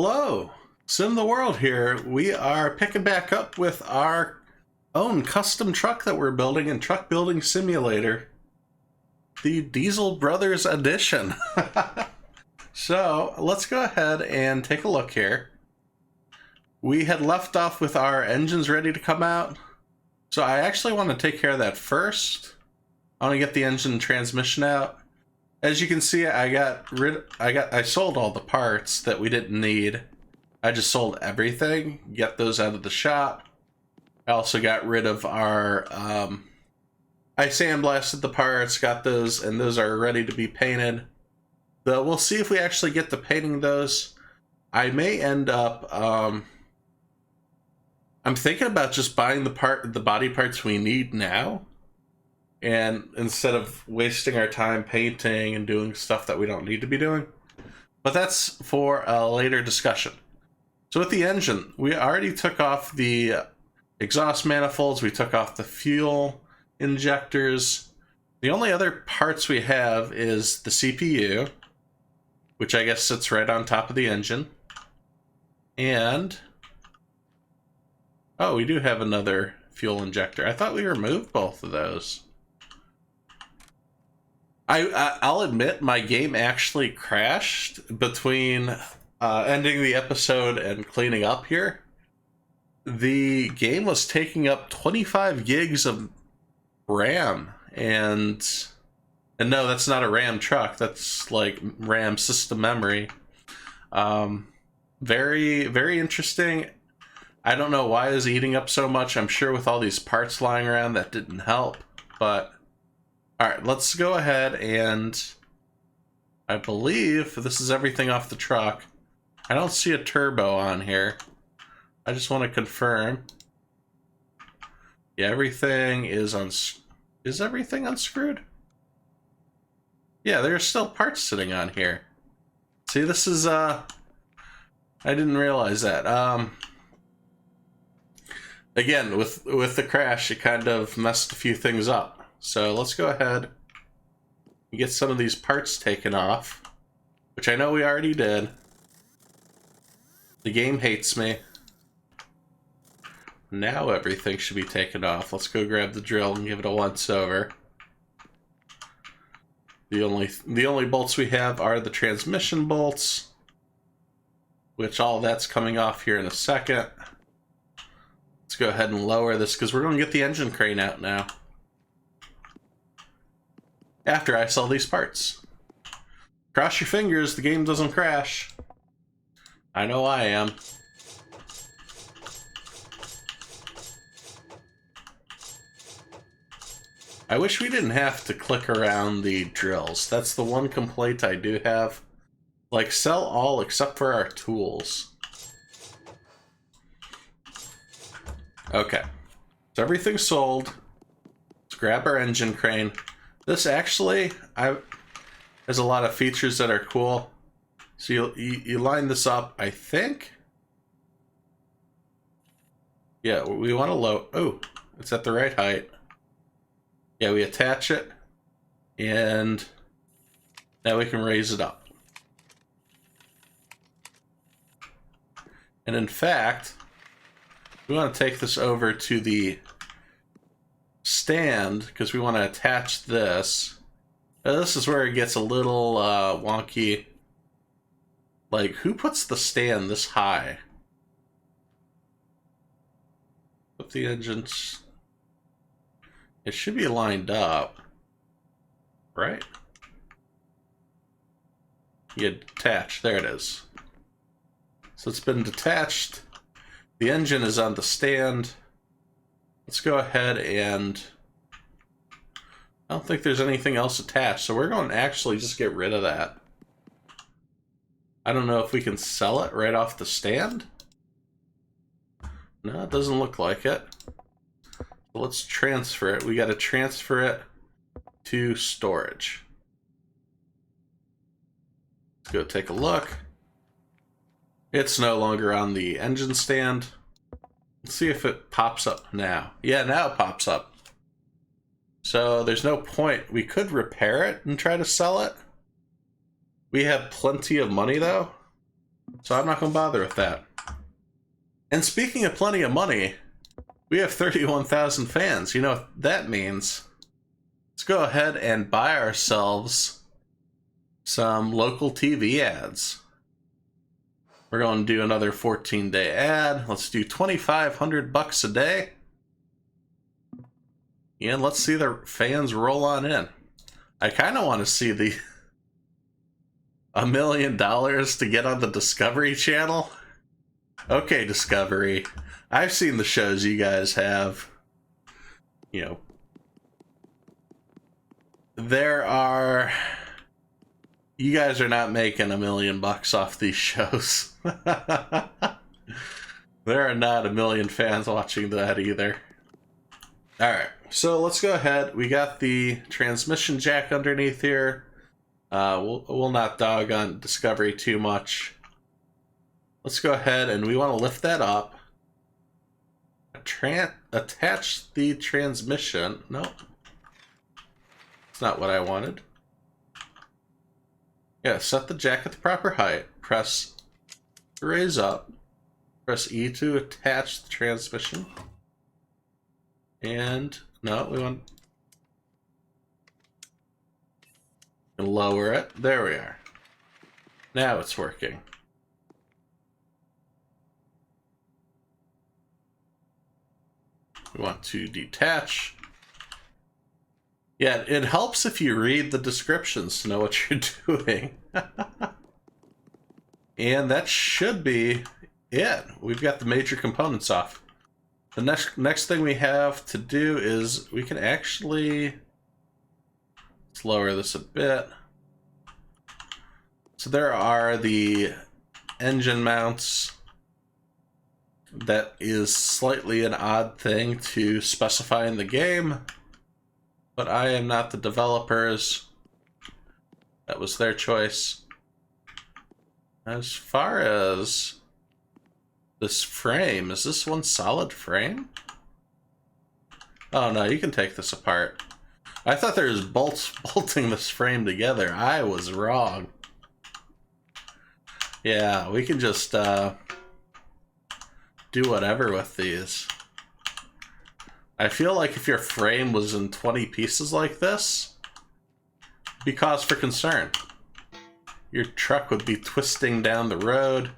Hello, SimTheWorld here. We are picking back up with our own custom truck that we're building in Truck Building Simulator, the Diesel Brothers Edition. So let's go ahead and take a look here. We had left off with our engines ready to come out, so I actually want to take care of that first. I want to get the engine and transmission out. As you can see, I sold all the parts that we didn't need. I just sold everything, get those out of the shop. I also got rid of our, I sandblasted the parts, got those, and those are ready to be painted. Though we'll see if we actually get to painting those. I may end up, I'm thinking about just buying the body parts we need now. And instead of wasting our time painting and doing stuff that we don't need to be doing. But that's for a later discussion. So with the engine, we already took off the exhaust manifolds, we took off the fuel injectors. The only other parts we have is the CPU, which I guess sits right on top of the engine. And, oh, we do have another fuel injector. I thought we removed both of those. I'll admit my game actually crashed between ending the episode and cleaning up here. The game was taking up 25 gigs of RAM, and no, that's not a RAM truck. That's like RAM system memory. Very, very interesting. I don't know why it was eating up so much. I'm sure with all these parts lying around that didn't help, but alright, let's go ahead and I believe this is everything off the truck. I don't see a turbo on here. I just want to confirm. Yeah, everything is Is everything unscrewed? Yeah, there's still parts sitting on here. See, this is, I didn't realize that. Again, with the crash, it kind of messed a few things up. So let's go ahead and get some of these parts taken off, which I know we already did. The game hates me. Now everything should be taken off. Let's go grab the drill and give it a once over. The only bolts we have are the transmission bolts, which all that's coming off here in a second. Let's go ahead and lower this because we're going to get the engine crane out now. After I sell these parts. Cross your fingers, the game doesn't crash. I know I am. I wish we didn't have to click around the drills. That's the one complaint I do have. Like, sell all except for our tools. Okay. So everything's sold. Let's grab our engine crane. This actually has a lot of features that are cool. So you line this up, I think. Yeah, we want to load. Oh, it's at the right height. Yeah, we attach it, and now we can raise it up. And in fact, we want to take this over to the stand because we want to attach this. Now, this is where it gets a little wonky. Like, who puts the stand this high? Put the engines. It should be lined up, right? You detach. There it is. So it's been detached. The engine is on the stand. Let's go ahead and I don't think there's anything else attached, so we're going to actually just get rid of that. I don't know if we can sell it right off the stand. No, it doesn't look like it. So let's transfer it. We got to transfer it to storage. Let's go take a look. It's no longer on the engine stand. Let's see if it pops up now. Yeah, now it pops up. So there's no point. We could repair it and try to sell it. We have plenty of money though. So I'm not going to bother with that. And speaking of plenty of money, we have 31,000 fans. You know what that means? Let's go ahead and buy ourselves some local TV ads. We're going to do another 14-day ad. Let's do $2,500 a day. And let's see the fans roll on in. I kind of want to see the $1 million to get on the Discovery Channel. Okay, Discovery. I've seen the shows you guys have. You know, you guys are not making $1 million off these shows. There are not 1 million fans watching that either. Alright, so let's go ahead. We got the transmission jack underneath here. We'll not dog on Discovery too much. Let's go ahead and we want to lift that up. Attach the transmission. No. That's not what I wanted. Yeah, set the jack at the proper height. Press raise up. Press E to attach the transmission. And no, we want to lower it. There we are. Now it's working. We want to detach. Yeah, it helps if you read the descriptions to know what you're doing. And that should be it. We've got the major components off. The next thing we have to do is we can actually... Let's lower this a bit. So there are the engine mounts. That is slightly an odd thing to specify in the game, but I am not the developers. That was their choice. As far as this frame, is this one solid frame? Oh no, you can take this apart. I thought there was bolts bolting this frame together. I was wrong. Yeah, we can just do whatever with these. I feel like if your frame was in 20 pieces like this, it'd be cause for concern. Your truck would be twisting down the road.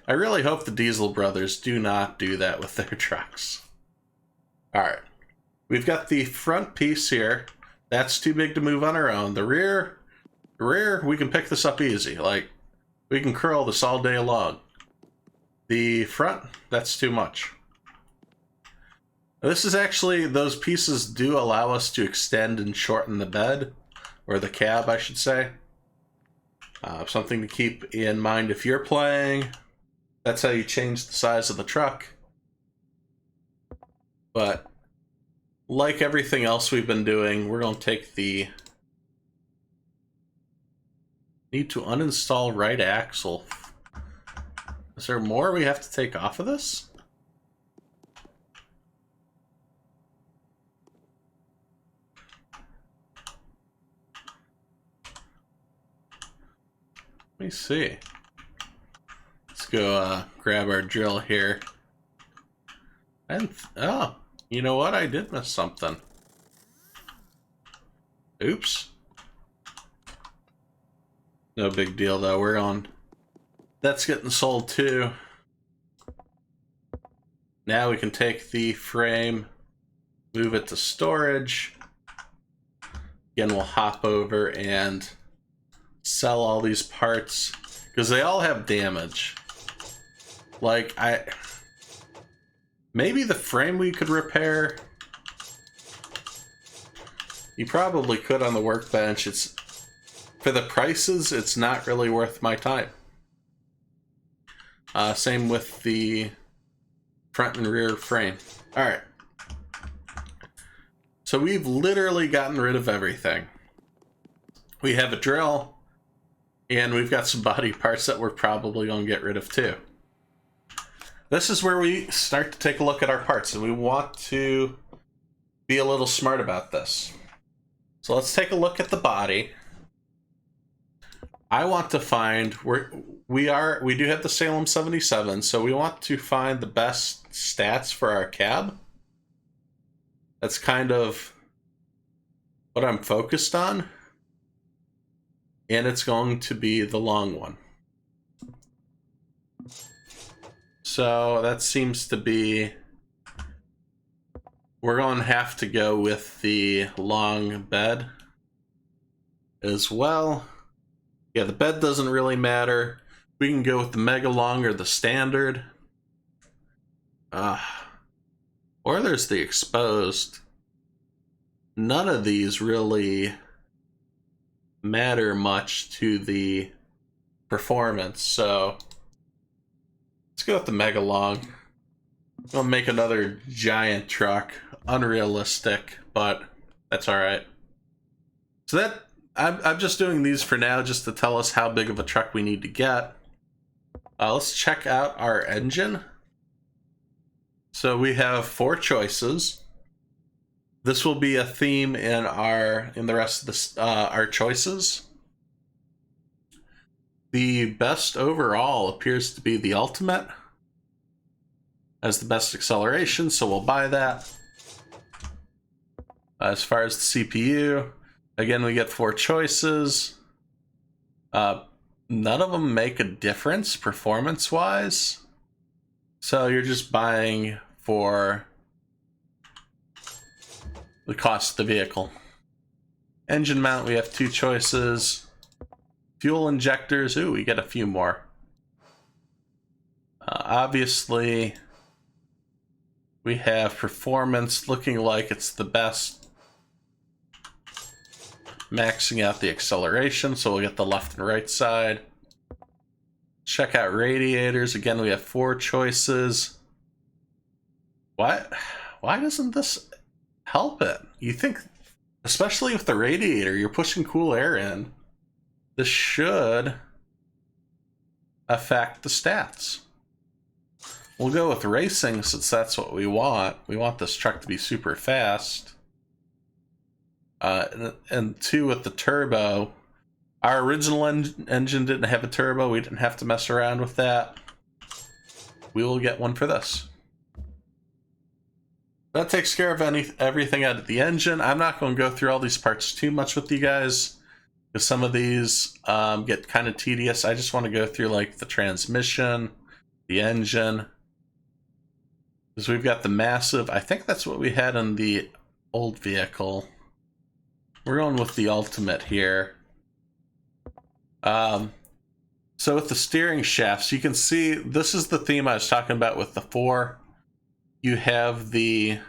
I really hope the Diesel brothers do not do that with their trucks. Alright. We've got the front piece here. That's too big to move on our own. The rear, we can pick this up easy. Like, we can curl this all day long. The front, that's too much. This is actually, those pieces do allow us to extend and shorten the bed, or the cab, I should say. Something to keep in mind if you're playing. That's how you change the size of the truck. But, like everything else we've been doing, we're going to take the... Need to uninstall right axle. Is there more we have to take off of this? Let me see. Let's go grab our drill here. And oh, you know what? I did miss something. Oops. No big deal though. We're on. That's getting sold too. Now we can take the frame, move it to storage. Again, we'll hop over and sell all these parts because they all have damage. Like, maybe the frame we could repair. You probably could on the workbench. It's, for the prices, it's not really worth my time. Same with the front and rear frame. Alright. So we've literally gotten rid of everything. We have a drill, and we've got some body parts that we're probably going to get rid of too. This is where we start to take a look at our parts, and we want to be a little smart about this. So let's take a look at the body. I want to find we do have the Salem 77, so we want to find the best stats for our cab. That's kind of what I'm focused on. And it's going to be the long one. So that seems to be... We're going to have to go with the long bed as well. Yeah, the bed doesn't really matter. We can go with the mega long or the standard. Or there's the exposed. None of these really matter much to the performance, so let's go with the mega long. We'll make another giant truck. Unrealistic, but that's alright. So that I'm just doing these for now just to tell us how big of a truck we need to get. Let's check out our engine. So we have 4 choices. This will be a theme in the rest of our choices. The best overall appears to be the Ultimate. Has the best acceleration, so we'll buy that. As far as the CPU, again, we get 4 choices. None of them make a difference performance-wise. So you're just buying for the cost of the vehicle. Engine mount, we have 2 choices. Fuel injectors, ooh, we get a few more. Obviously, we have performance looking like it's the best. Maxing out the acceleration, so we'll get the left and right side. Check out radiators. Again, we have 4 choices. Why doesn't this help it? You think, especially with the radiator, you're pushing cool air in. This should affect the stats. We'll go with racing since that's what we want. We want this truck to be super fast. And 2 with the turbo. Our original engine didn't have a turbo. We didn't have to mess around with that. We will get one for this. That takes care of everything out of the engine. I'm not going to go through all these parts too much with you guys, because some of these get kind of tedious. I just want to go through like the transmission, the engine, because we've got the massive, I think that's what we had in the old vehicle. We're going with the Ultimate here. So with the steering shafts, you can see this is the theme I was talking about with the 4. You have the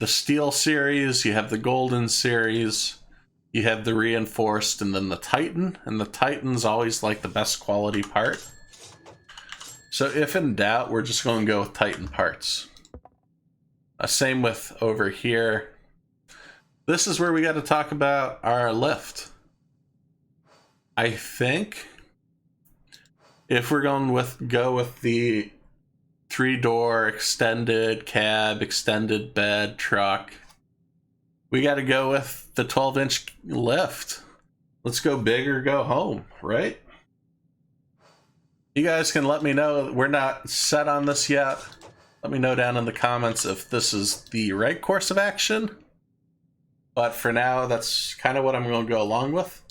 Steel series, you have the Golden series, you have the Reinforced, and then the Titan. And the Titan's always like the best quality part. So if in doubt, we're just going to go with Titan parts. Same with over here. This is where we got to talk about our lift. I think if we're going go with the 3-door extended cab, extended bed truck, we got to go with the 12-inch lift. Let's go big or go home, right? You guys can let me know. We're not set on this yet. Let me know down in the comments if this is the right course of action. But for now, that's kind of what I'm going to go along with.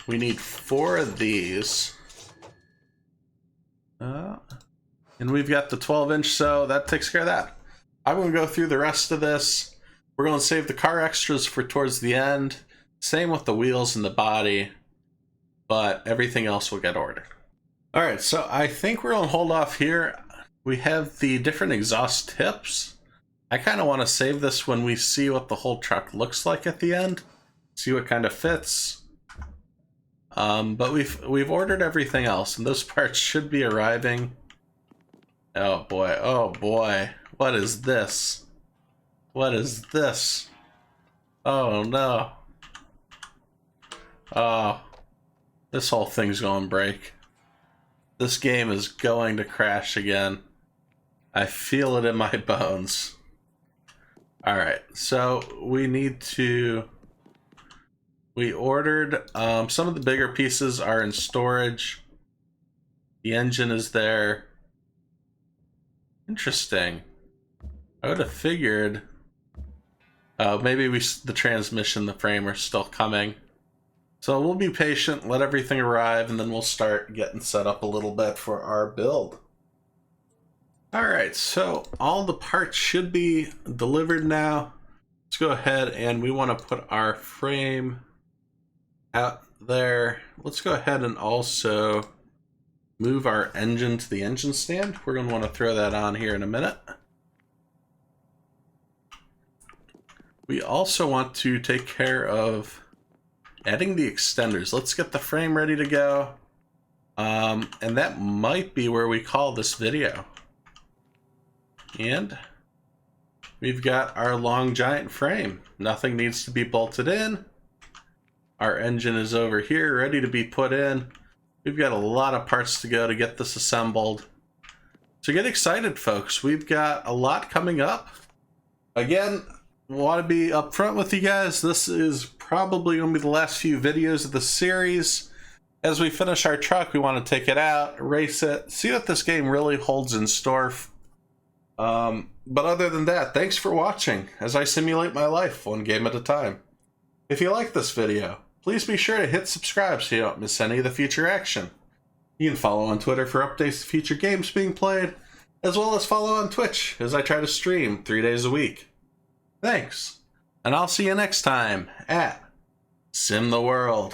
We need 4 of these. And we've got the 12-inch, so that takes care of that. I'm going to go through the rest of this. We're going to save the car extras for towards the end. Same with the wheels and the body. But everything else will get ordered. Alright, so I think we're going to hold off here. We have the different exhaust tips. I kind of want to save this when we see what the whole truck looks like at the end. See what kind of fits. But we've ordered everything else, and those parts should be arriving. Oh boy, what is this? What is this? Oh no. Oh, this whole thing's going to break. This game is going to crash again. I feel it in my bones. Alright, so we need to We ordered, some of the bigger pieces are in storage. The engine is there. Interesting. I would have figured maybe the transmission, the frame are still coming. So we'll be patient, let everything arrive, and then we'll start getting set up a little bit for our build. Alright, so all the parts should be delivered now. Let's go ahead and we want to put our frame out there. Let's go ahead and also move our engine to the engine stand. We're going to want to throw that on here in a minute. We also want to take care of adding the extenders. Let's get the frame ready to go. And that might be where we call this video. And we've got our long giant frame. Nothing needs to be bolted in. Our engine is over here, ready to be put in. We've got a lot of parts to go to get this assembled. So get excited, folks. We've got a lot coming up. Again, want to be upfront with you guys. This is probably going to be the last few videos of the series. As we finish our truck, we want to take it out, race it, see what this game really holds in store. But other than that, thanks for watching as I simulate my life one game at a time. If you like this video, please be sure to hit subscribe so you don't miss any of the future action. You can follow on Twitter for updates to future games being played, as well as follow on Twitch as I try to stream 3 days a week. Thanks, and I'll see you next time at SimTheWorld.